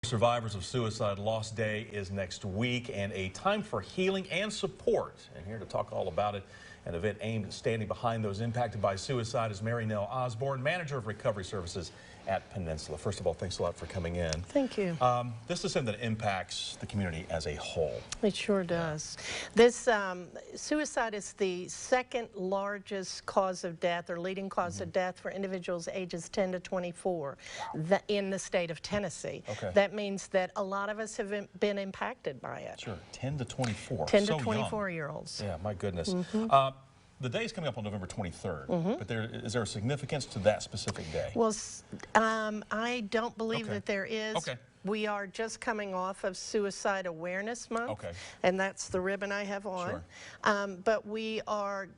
Survivors of Suicide Loss Day is next week, and a time for healing and support. And here to talk all about it, an event aimed at standing behind those impacted by suicide, is Mary Nell Osborne, Manager of Recovery Services at Peninsula. First of all, thanks a lot for coming in. Thank you. This is something that impacts the community as a whole. It sure does. This suicide is the second largest cause of death or leading cause of death for individuals ages 10 to 24 in the state of Tennessee. Okay. That means that a lot of us have been impacted by it. Sure, 10 to 24. 10 so to 24-year-olds. Yeah, my goodness. The day is coming up on November 23rd, but is there a significance to that specific day? Well, I don't believe that there is. Okay. We are just coming off of Suicide Awareness Month, and that's the ribbon I have on. Sure. But we are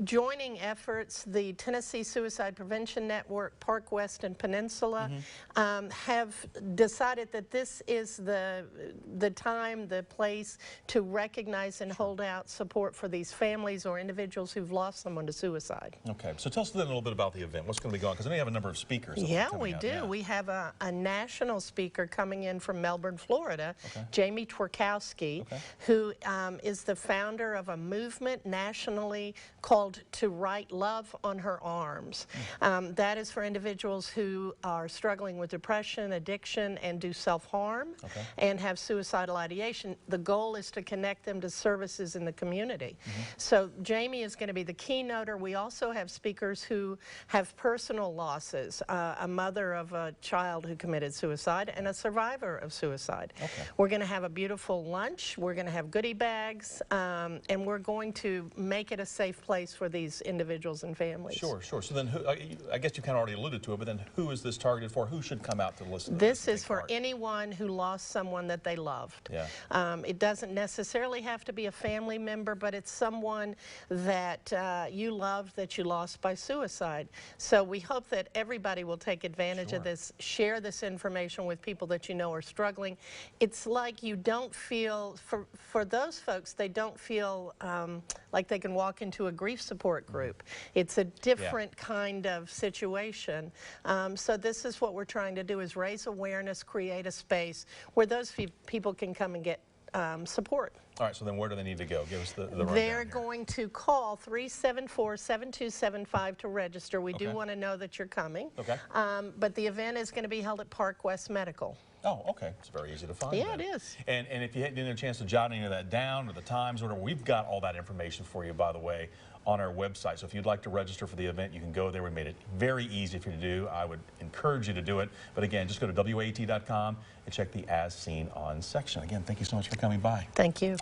joining efforts. The Tennessee Suicide Prevention Network, Park West and Peninsula have decided that this is the time, the place to recognize and hold out support for these families or individuals who've lost someone to suicide. Okay, so tell us then a little bit about the event. What's going to be going on? Because I know you have a number of speakers. Yeah, we do. Yeah. We have a national speaker coming in from Melbourne, Florida, Jamie Twerkowski, who is the founder of a movement nationally called To Write Love on Her Arms. That is for individuals who are struggling with depression, addiction, and do self-harm and have suicidal ideation. The goal is to connect them to services in the community. So Jamie is going to be the keynoter. We also have speakers who have personal losses, a mother of a child who committed suicide and a survivor of suicide. We're going to have a beautiful lunch. We're going to have goodie bags, and we're going to make it a safe place for these individuals and families. Sure, sure. So then, I guess you kind of already alluded to it, but then who is this targeted for? Who should come out to listen to this? This is for anyone who lost someone that they loved. Yeah. It doesn't necessarily have to be a family member, but it's someone that you loved that you lost by suicide. So we hope that everybody will take advantage of this, share this information with people that you know are struggling. It's like you don't feel, for those folks, they don't feel like they can walk into a grief support group. It's a different kind of situation. So this is what we're trying to do, is raise awareness, create a space where those people can come and get support. All right, so then where do they need to go? Give us the rundown. They're going to call 374-7275 to register. We do want to know that you're coming. But the event is going to be held at Park West Medical. Oh, okay. It's very easy to find. Yeah, it is. And if you didn't have a chance to jot any of that down, or the times, or whatever, we've got all that information for you, by the way, on our website. So if you'd like to register for the event, you can go there. We made it very easy for you to do. I would encourage you to do it. But again, just go to WATE.com and check the As Seen On section. Again, thank you so much for coming by. Thank you.